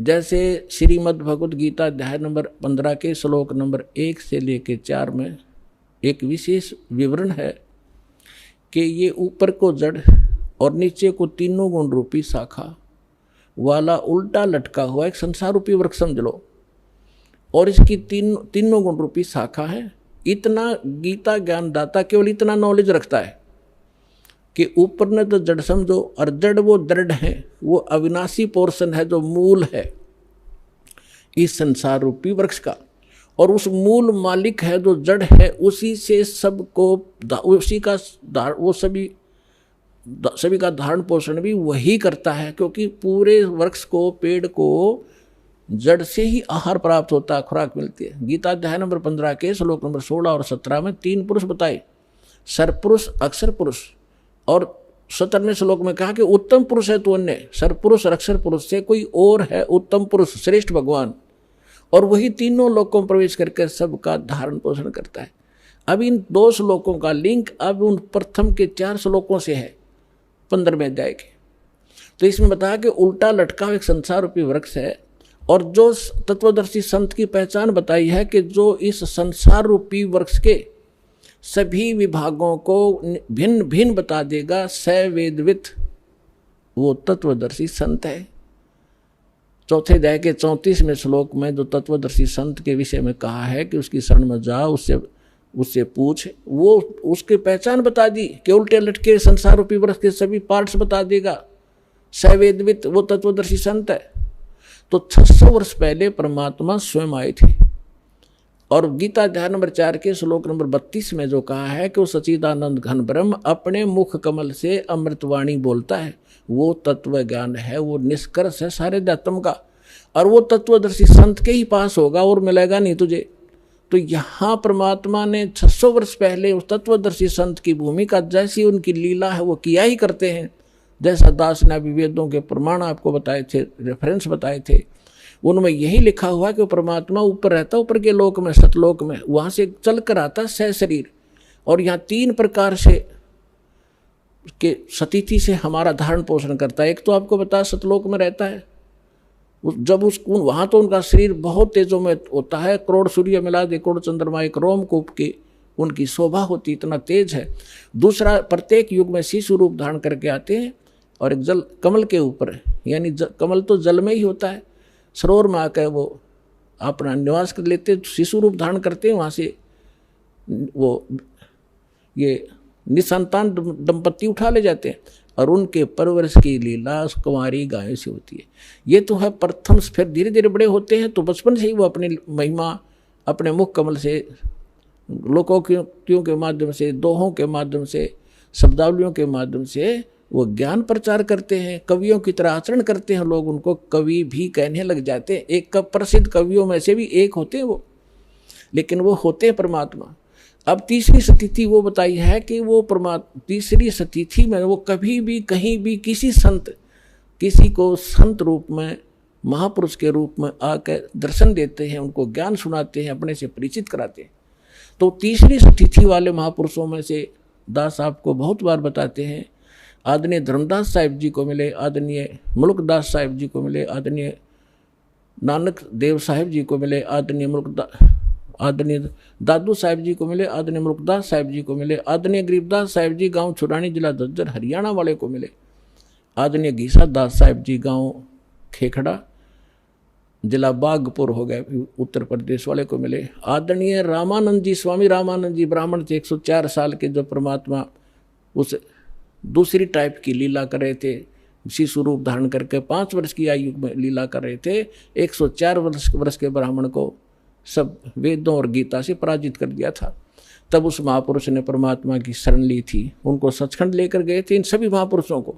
जैसे श्रीमद् भगवद गीता अध्याय नंबर 15 के श्लोक नंबर 1 से लेके 4 में एक विशेष विवरण है कि ये ऊपर को जड़ और नीचे को तीनों गुण रूपी शाखा वाला उल्टा लटका हुआ एक संसार रूपी वृक्ष समझ लो, और इसकी तीनों गुण रूपी शाखा है। इतना गीता ज्ञानदाता केवल इतना नॉलेज रखता है कि ऊपर ने तो जड़ समझो, और जड़ वो दृढ़ है, वो अविनाशी पोर्शन है जो मूल है इस संसार रूपी वृक्ष का, और उस मूल मालिक है जो जड़ है, उसी से सबको उसी का वो सभी का धारण पोषण भी वही करता है, क्योंकि पूरे वृक्ष को पेड़ को जड़ से ही आहार प्राप्त होता है, खुराक मिलती है। गीता अध्याय नंबर 15 के श्लोक नंबर 16 और 17 में 3 पुरुष बताए, सरपुरुष, अक्षर पुरुष, और 17वें श्लोक में कहा कि उत्तम पुरुष है तो अन्य, सरपुरुष और अक्षर पुरुष से कोई और है उत्तम पुरुष, श्रेष्ठ भगवान, और वही तीनों लोकों में प्रवेश करके सबका धारण पोषण करता है। अब इन 2 श्लोकों का लिंक अब उन प्रथम के 4 श्लोकों से है 15वें अध्याय के। तो इसमें बताया कि उल्टा लटका एक संसार रूपी वृक्ष है, और जो तत्वदर्शी संत की पहचान बताई है कि जो इस संसार रूपी वृक्ष के सभी विभागों को भिन्न भिन्न बता देगा, स वेदवित, वो तत्वदर्शी संत है। चौथे अध्याय के 34वें श्लोक में जो तत्वदर्शी संत के विषय में कहा है कि उसकी शरण में जाओ, उससे पूछ, वो उसकी पहचान बता दी कि उल्टे लटके संसार रूपी वृक्ष के सभी पार्ट्स बता देगा, सवेदवित, वो तत्वदर्शी संत है। तो 600 वर्ष पहले परमात्मा स्वयं आए थे, और गीता अध्याय नंबर 4 के श्लोक नंबर 32 में जो कहा है कि वो सच्चिदानंद घन ब्रह्म अपने मुख कमल से अमृतवाणी बोलता है, वो तत्व ज्ञान है, वो निष्कर्ष है सारे अध्यात्म का, और वो तत्वदर्शी संत के ही पास होगा और मिलेगा नहीं तुझे। तो यहाँ परमात्मा ने 600 वर्ष पहले उस तत्वदर्शी संत की भूमिका, जैसी उनकी लीला है वो किया ही करते हैं। जैसा दास ने अभी वेदों के प्रमाण आपको बताए थे, रेफरेंस बताए थे, उनमें यही लिखा हुआ कि परमात्मा ऊपर रहता, ऊपर के लोक में, सतलोक में, वहाँ से चल कर आता सह शरीर, और यहाँ 3 प्रकार से के सतिथि से हमारा धारण पोषण करता है। एक तो आपको बता सतलोक में रहता है, जब उसको वहाँ तो उनका शरीर बहुत तेजों में होता है, करोड़ सूर्य मिला दे, करोड़ चंद्रमा एक रोमकूप की उनकी शोभा होती, इतना तेज है। दूसरा, प्रत्येक युग में शिशु रूप धारण करके आते हैं, और एक जल कमल के ऊपर, यानी कमल तो जल में ही होता है, सरोवर में आकर वो अपना निवास कर लेते, शिशु रूप धारण करते हैं, वहाँ से वो ये निसंतान दंपत्ति उठा ले जाते हैं, और उनके परवरिश की लीला कुंवारी गायों से होती है। ये तो है प्रथम, फिर धीरे धीरे बड़े होते हैं तो बचपन से ही वो अपनी महिमा अपने मुख कमल से, लोकोक्तियों के माध्यम से, दोहों के माध्यम से, शब्दावलियों के माध्यम से वो ज्ञान प्रचार करते हैं, कवियों की तरह आचरण करते हैं, लोग उनको कवि भी कहने लग जाते हैं। एक प्रसिद्ध कवियों में से भी एक होते हैं वो, लेकिन वो होते हैं परमात्मा। अब तीसरी सतिथि वो बताई है कि वो तीसरी सतिथि में वो कभी भी कहीं भी किसी को संत रूप में, महापुरुष के रूप में आकर दर्शन देते हैं, उनको ज्ञान सुनाते हैं, अपने से परिचित कराते हैं। तो तीसरी सतिथि वाले महापुरुषों में से दास आपको बहुत बार बताते हैं, आदरणीय धर्मदास साहिब जी को मिले, आदरणीय मुल्कदास साहिब जी को मिले, आदरणीय नानक देव साहिब जी को मिले, आदरणीय दादू साहिब जी को मिले, आदरणीय मुल्कदास साहिब जी को मिले, आदरणीय गरीबदास साहिब जी गांव छुड़ानी जिला झज्जर हरियाणा वाले को मिले, आदरणीय घीसा दास साहिब जी गांव खेखड़ा जिला बागपुर हो गया उत्तर प्रदेश वाले को मिले, आदरणीय रामानंद जी, स्वामी रामानंद जी ब्राह्मण थे, 104 साल के, जो परमात्मा उस दूसरी टाइप की लीला कर रहे थे, शिशु रूप धारण करके 5 वर्ष की आयु में लीला कर रहे थे। 104 वर्ष के ब्राह्मण को सब वेदों और गीता से पराजित कर दिया था। तब उस महापुरुष ने परमात्मा की शरण ली थी, उनको सचखंड लेकर गए थे। इन सभी महापुरुषों को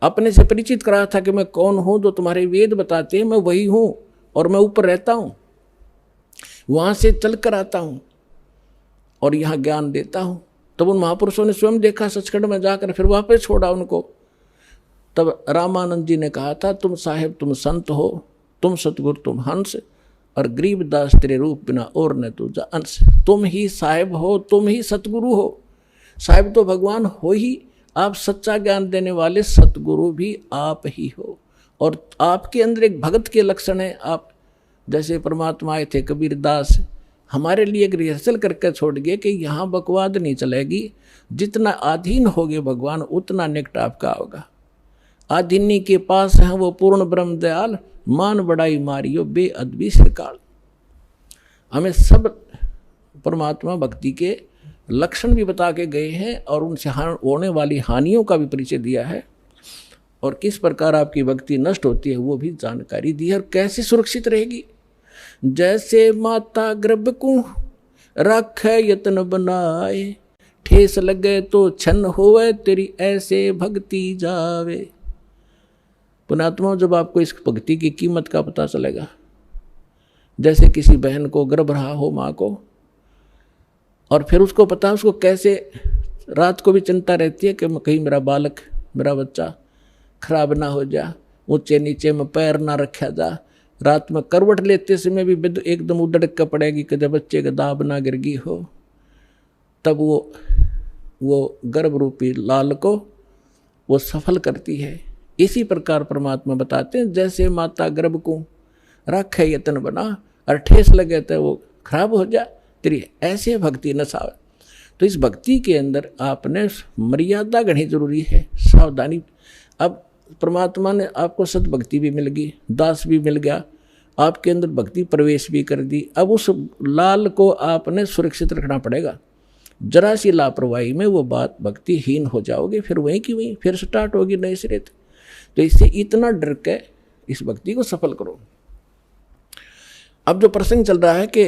अपने से परिचित कराया था कि मैं कौन हूँ, जो तुम्हारे वेद बताते हैं मैं वही हूँ, और मैं ऊपर रहता हूँ, वहाँ से चल कर आता हूँ और यहाँ ज्ञान देता हूँ। तब उन महापुरुषों ने स्वयं देखा सचखंड में जाकर, फिर वापस छोड़ा उनको। तब रामानंद जी ने कहा था, तुम साहेब तुम संत हो, तुम सतगुरु तुम हंस, और गरीबदास तेरे रूप बिना और न तुझा अंश। तुम ही साहेब हो, तुम ही सतगुरु हो। साहेब तो भगवान हो ही, आप सच्चा ज्ञान देने वाले सतगुरु भी आप ही हो। और आपके अंदर एक भगत के लक्षण है। आप जैसे परमात्मा आए थे कबीर दास, हमारे लिए एक रिहर्सल करके छोड़ गए कि यहाँ बकवाद नहीं चलेगी, जितना अधीन होगे भगवान उतना निकट आपका होगा। आधीनी के पास है वो पूर्ण ब्रह्म दयाल, मान बड़ाई मारियो बेअदबी श्रीकाल। हमें सब परमात्मा भक्ति के लक्षण भी बता के गए हैं और उनसे होने वाली हानियों का भी परिचय दिया है, और किस प्रकार आपकी भक्ति नष्ट होती है वो भी जानकारी दी है, और कैसे सुरक्षित रहेगी। जैसे माता गर्भ को राखे यत्न बनाए, ठेस लगे तो छन होवे तेरी ऐसे भक्ति जावे। पुणात्मा, जब आपको इस भक्ति की कीमत का पता चलेगा, जैसे किसी बहन को गर्भ रहा हो माँ को, और फिर उसको पता है उसको कैसे रात को भी चिंता रहती है कि कहीं मेरा बालक मेरा बच्चा खराब ना हो जा, ऊंचे नीचे में पैर ना रखा जा, रात में करवट लेते समय भी एकदम उधड़ के पड़ेगी कि जब बच्चे का दाब ना गिर गई हो, तब वो गर्भ रूपी लाल को वो सफल करती है। इसी प्रकार परमात्मा बताते हैं, जैसे माता गर्भ को रखे यत्न बना और ठेस लगे तो वो खराब हो जा, तेरी ऐसे भक्ति न साव। तो इस भक्ति के अंदर आपने मर्यादा गढ़नी जरूरी है, सावधानी। अब परमात्मा ने आपको सद्भक्ति भी मिल गई, दास भी मिल गया, आपके अंदर भक्ति प्रवेश भी कर दी। अब उस लाल को आपने सुरक्षित रखना पड़ेगा। जरा सी लापरवाही में वो बात भक्तिहीन हो जाओगे, फिर वहीं की वहीं फिर स्टार्ट होगी नए सिरे से। तो इससे इतना डर के इस भक्ति को सफल करो। अब जो प्रसंग चल रहा है कि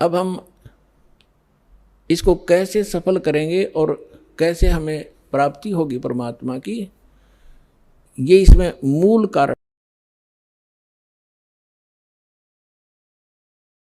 अब हम इसको कैसे सफल करेंगे और कैसे हमें प्राप्ति होगी परमात्मा की, ये इसमें मूल कारण